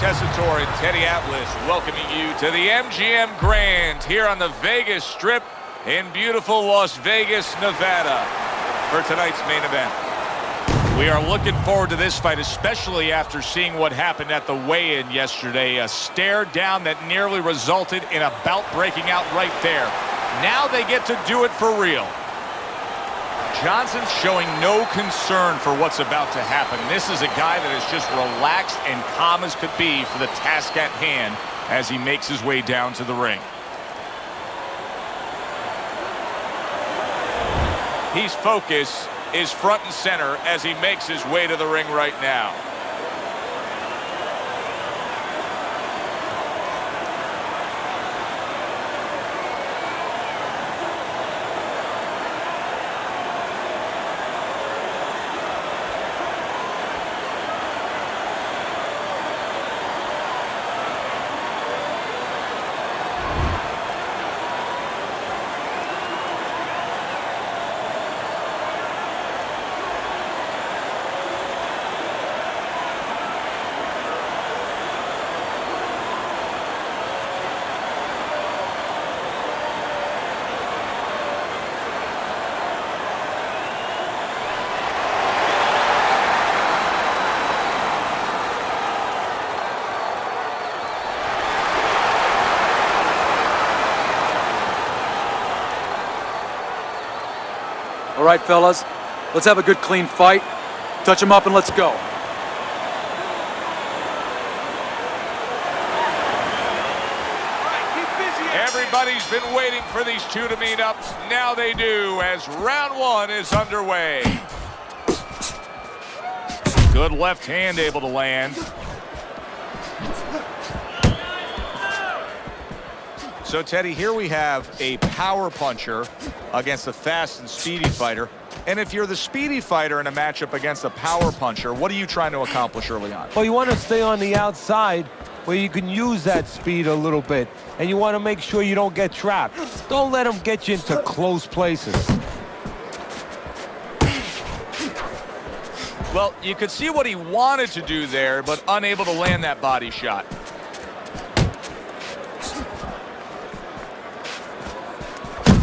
Tessitore and Teddy Atlas welcoming you to the MGM Grand here on the Vegas Strip in beautiful Las Vegas, Nevada for tonight's main event. We are looking forward to this fight, especially after seeing what happened at the weigh-in yesterday. A stare down that nearly resulted in a bout breaking out right there. Now they get to do it for real. Johnson's showing no concern for what's about to happen. This is a guy that is just relaxed and calm as could be for the task at hand as he makes his way down to the ring. His focus is front and center as he makes his way to the ring right now. All right, fellas, let's have a good, clean fight. Touch him up and let's go. Everybody's been waiting for these two to meet up. Now they do, as round one is underway. Good left hand able to land. So, Teddy, here we have a power puncher against a fast and speedy fighter. And if you're the speedy fighter in a matchup against a power puncher, what are you trying to accomplish early on? Well, you want to stay on the outside where you can use that speed a little bit. And you want to make sure you don't get trapped. Don't let them get you into close places. Well, you could see what he wanted to do there, but unable to land that body shot.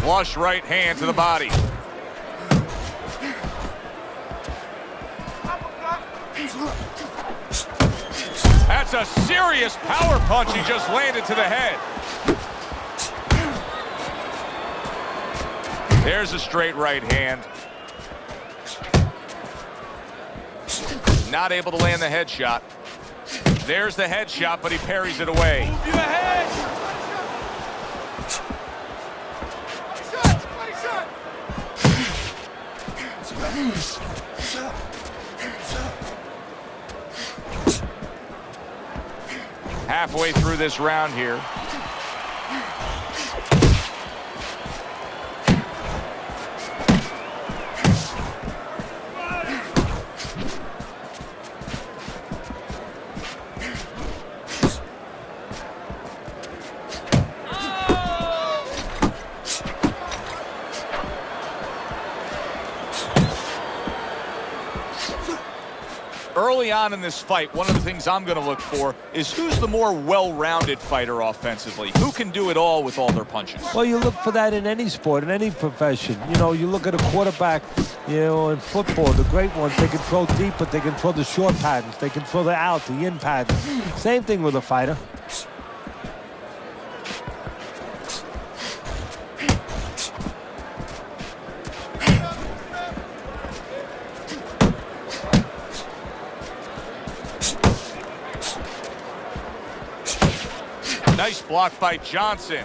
Flush right hand to the body. That's a serious power punch he just landed to the head. There's a straight right hand. Not able to land the headshot. There's the headshot, but he parries it away. Move your head. Halfway through this round here. Early on in this fight, one of the things I'm going to look for is who's the more well-rounded fighter offensively. Who can do it all with all their punches? Well, you look for that in any sport, in any profession. You know, you look at a quarterback, you know, in football, the great ones, they can throw deep, but they can throw the short patterns. They can throw the out, the in patterns. Same thing with a fighter. Nice block by Johnson.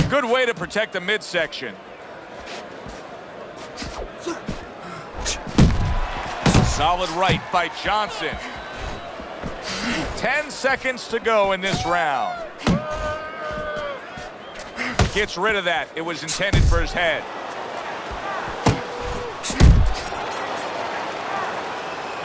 Good way to protect the midsection. Solid right by Johnson. 10 seconds to go in this round. Gets rid of that. It was intended for his head.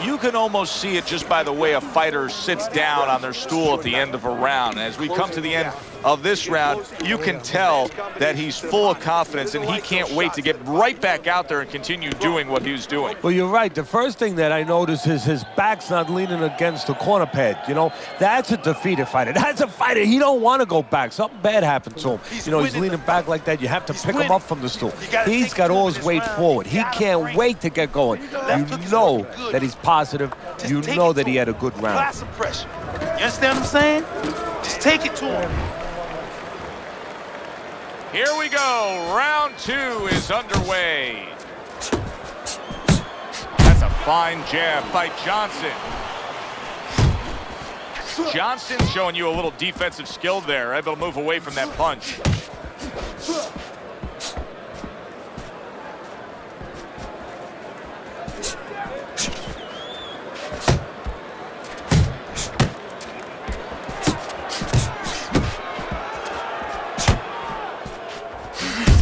You can almost see it just by the way a fighter sits down on their stool at the end of a round. As we come to the end, of this round, you can tell that he's full of confidence and he can't wait to get right back out there and continue doing what he was doing. Well, you're right. The first thing that I noticed is his back's not leaning against the corner pad. You know, that's a defeated fighter. That's a fighter. He don't want to go back. Something bad happened to him. You know, he's leaning back like that. You have to pick him up from the stool. He's got all his weight forward. He can't wait to get going. You know that he's positive. You know that he had a good round. Apply some pressure. You understand what I'm saying? Just take it to him. Here we go. Round 2 is underway. That's a fine jab by Johnson. Johnson showing you a little defensive skill there, able to move away from that punch.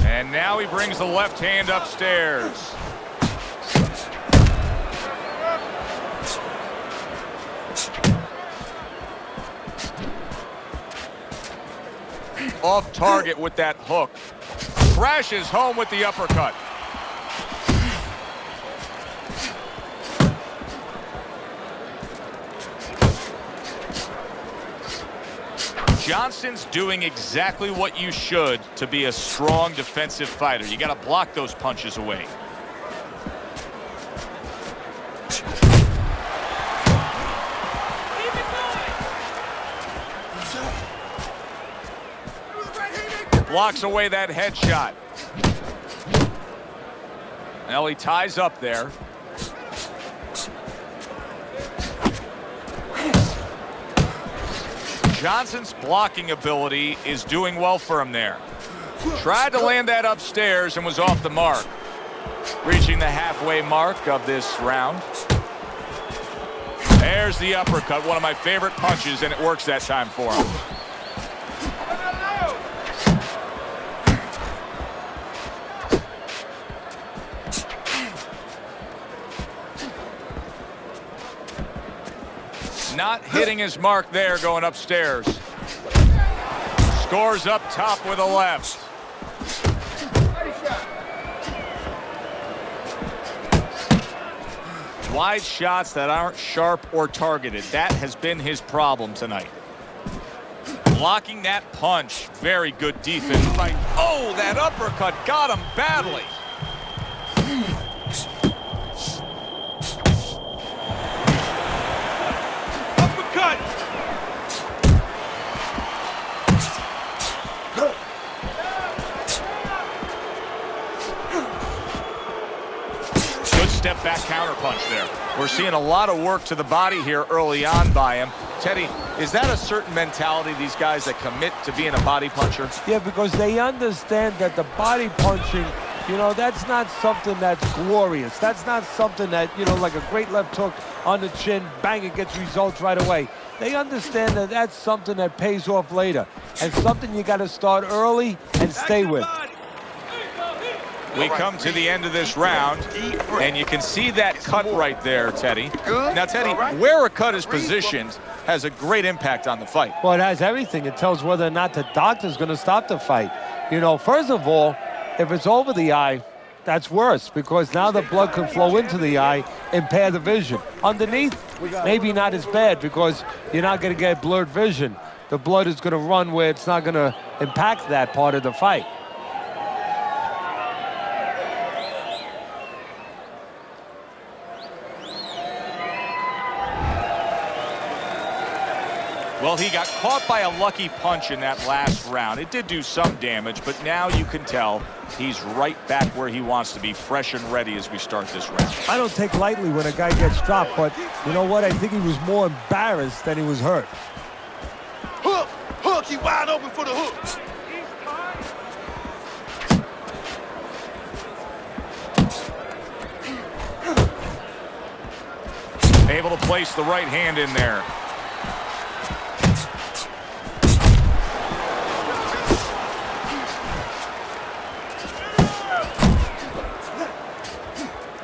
And now he brings the left hand upstairs. Off target with that hook. Crashes home with the uppercut. Johnson's doing exactly what you should to be a strong defensive fighter. You got to block those punches away. Blocks away that headshot. Now he ties up there. Johnson's blocking ability is doing well for him there. Tried to land that upstairs and was off the mark. Reaching the halfway mark of this round. There's the uppercut, one of my favorite punches, and it works that time for him. Not hitting his mark there, going upstairs. Scores up top with a left. Wide shots that aren't sharp or targeted. That has been his problem tonight. Blocking that punch. Very good defense. Oh, that uppercut got him badly. Step back counter punch there. We're seeing a lot of work to the body here early on by him. Teddy, is that a certain mentality, these guys that commit to being a body puncher? Yeah, because they understand that the body punching, you know, that's not something that's glorious. That's not something that, you know, like a great left hook on the chin, bang, it gets results right away. They understand that that's something that pays off later and something you got to start early and stay with. We come to the end of this round, and you can see that cut right there, Teddy. Now, Teddy, where a cut is positioned has a great impact on the fight. Well, it has everything. It tells whether or not the doctor's going to stop the fight. You know, first of all, if it's over the eye, that's worse because now the blood can flow into the eye, impair the vision. Underneath, maybe not as bad because you're not going to get blurred vision. The blood is going to run where it's not going to impact that part of the fight. Well, he got caught by a lucky punch in that last round. It did do some damage, but now you can tell he's right back where he wants to be, fresh and ready as we start this round. I don't take lightly when a guy gets dropped, but you know what? I think he was more embarrassed than he was hurt. Hook! Hook! He wide open for the hook. Able to place the right hand in there.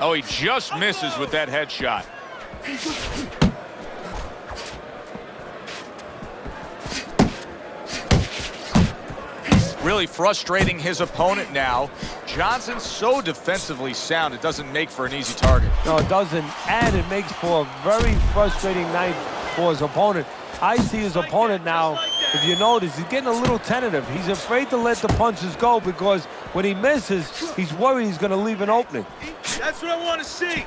Oh, he just misses with that headshot. Really frustrating his opponent now. Johnson's so defensively sound, it doesn't make for an easy target. No, it doesn't, and it makes for a very frustrating night for his opponent. I see his opponent now, if you notice, he's getting a little tentative. He's afraid to let the punches go because when he misses, he's worried he's going to leave an opening. That's what I want to see.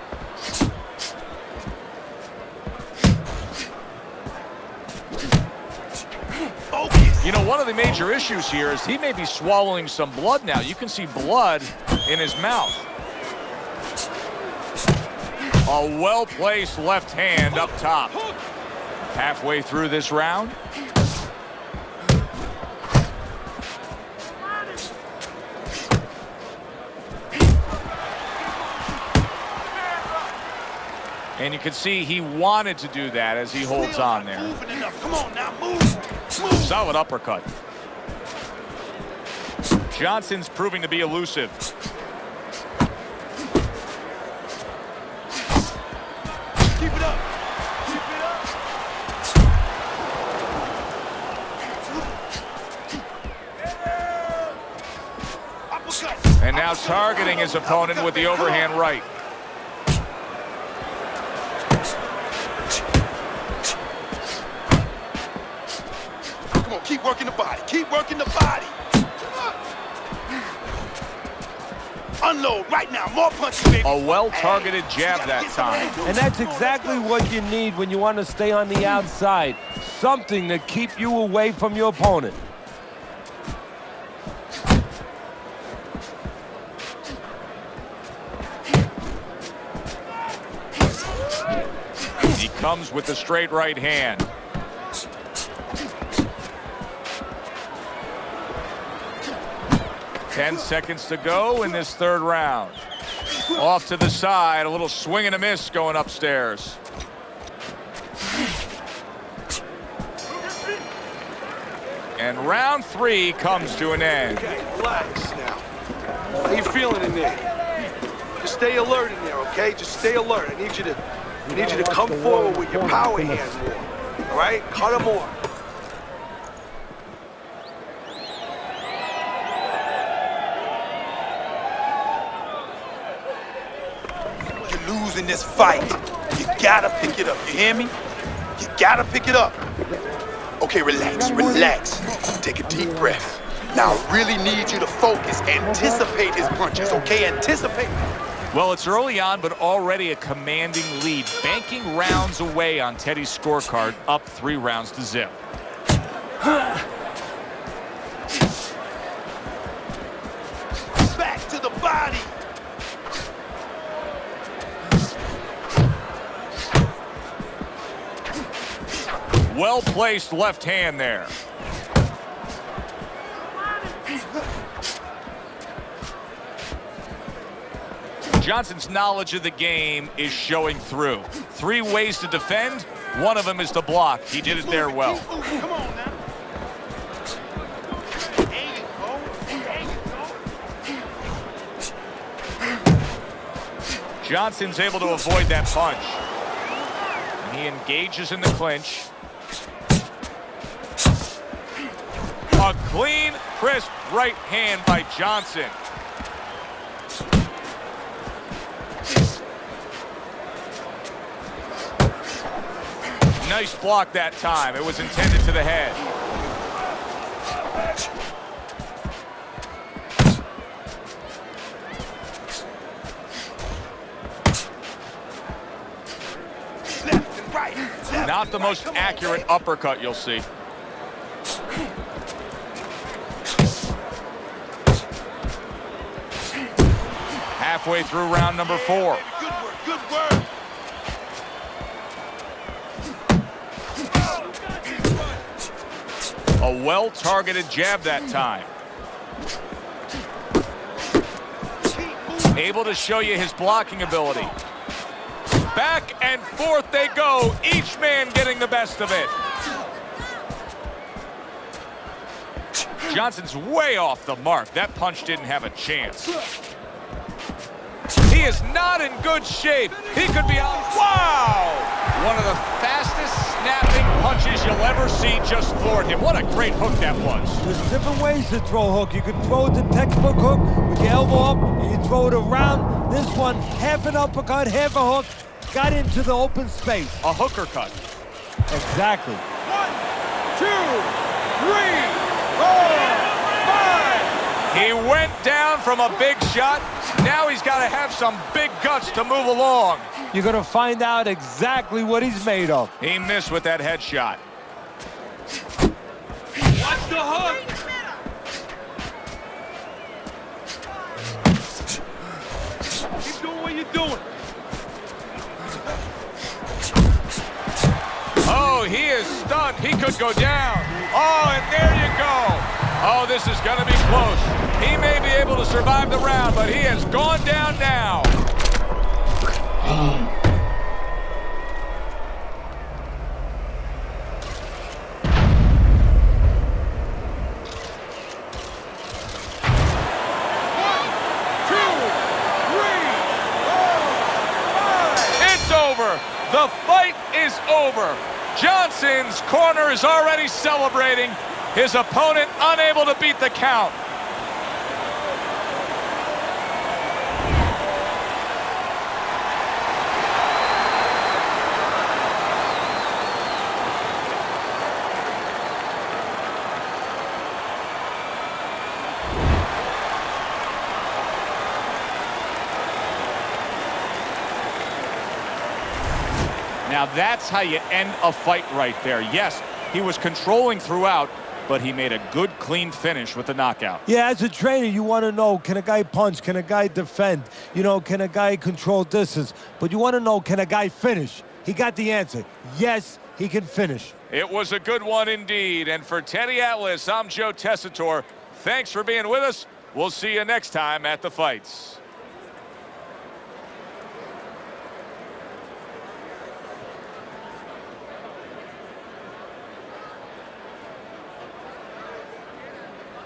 You know, one of the major issues here is he may be swallowing some blood now. You can see blood in his mouth. A well-placed left hand up top. Halfway through this round. And you can see he wanted to do that as he holds on there. Come on now, move. Solid uppercut. Johnson's proving to be elusive. Keep it up. And now targeting his opponent with the overhand right. Come on, keep working the body. Keep working the body. Unload right now. More punches, baby. A well-targeted jab that time. And that's exactly what you need when you want to stay on the outside. Something to keep you away from your opponent. He comes with the straight right hand. Ten seconds to go in this third round. Off to the side, a little swing and a miss going upstairs. And round three comes to an end. Okay, relax now. How you feeling in there? Just stay alert in there, okay? Just stay alert. I need you to come forward with your power hands more. All right? Cut them more. You're losing this fight. You gotta pick it up. You hear me? You gotta pick it up. Okay, relax, relax. Take a deep breath. Now, I really need you to focus. Anticipate his punches, okay? Anticipate. Well, it's early on, but already a commanding lead. Banking rounds away on Teddy's scorecard, up 3 rounds to 0. Back to the body. Well-placed left hand there. Johnson's knowledge of the game is showing through. 3 ways to defend. One of them is to block. He did it there well. Come on now. There you go. There you go. Johnson's able to avoid that punch. And he engages in the clinch. A clean, crisp right hand by Johnson. Nice block that time. It was intended to the head. Left and right. Not the most accurate uppercut you'll see. Halfway through round number 4. Good work, good work. A well-targeted jab that time. Able to show you his blocking ability. Back and forth they go, each man getting the best of it. Johnson's way off the mark. That punch didn't have a chance. He is not in good shape. He could be out. Wow! One of the fastest snapping punches you'll ever see just floored him. What a great hook that was. There's different ways to throw a hook. You can throw it the textbook hook with your elbow up, and you throw it around. This one, half an uppercut, half a hook, got into the open space. A hooker cut. Exactly. 1, 2, 3, 4, 5. He went down from a big shot. Now he's got to have some big guts to move along. You're going to find out exactly what he's made of. He missed with that headshot. Watch the hook. Keep doing what you're doing. Oh, he is stunned. He could go down. Oh, and there you go. Oh, this is going to be close. He may be able to survive the round, but he has gone down now. It's over. The fight is over. Johnson's corner is already celebrating. His opponent unable to beat the count. Now that's how you end a fight right there. Yes, he was controlling throughout, but he made a good, clean finish with the knockout. Yeah, as a trainer, you want to know, can a guy punch? Can a guy defend? You know, can a guy control distance? But you want to know, can a guy finish? He got the answer. Yes, he can finish. It was a good one indeed. And for Teddy Atlas, I'm Joe Tessitore. Thanks for being with us. We'll see you next time at the fights.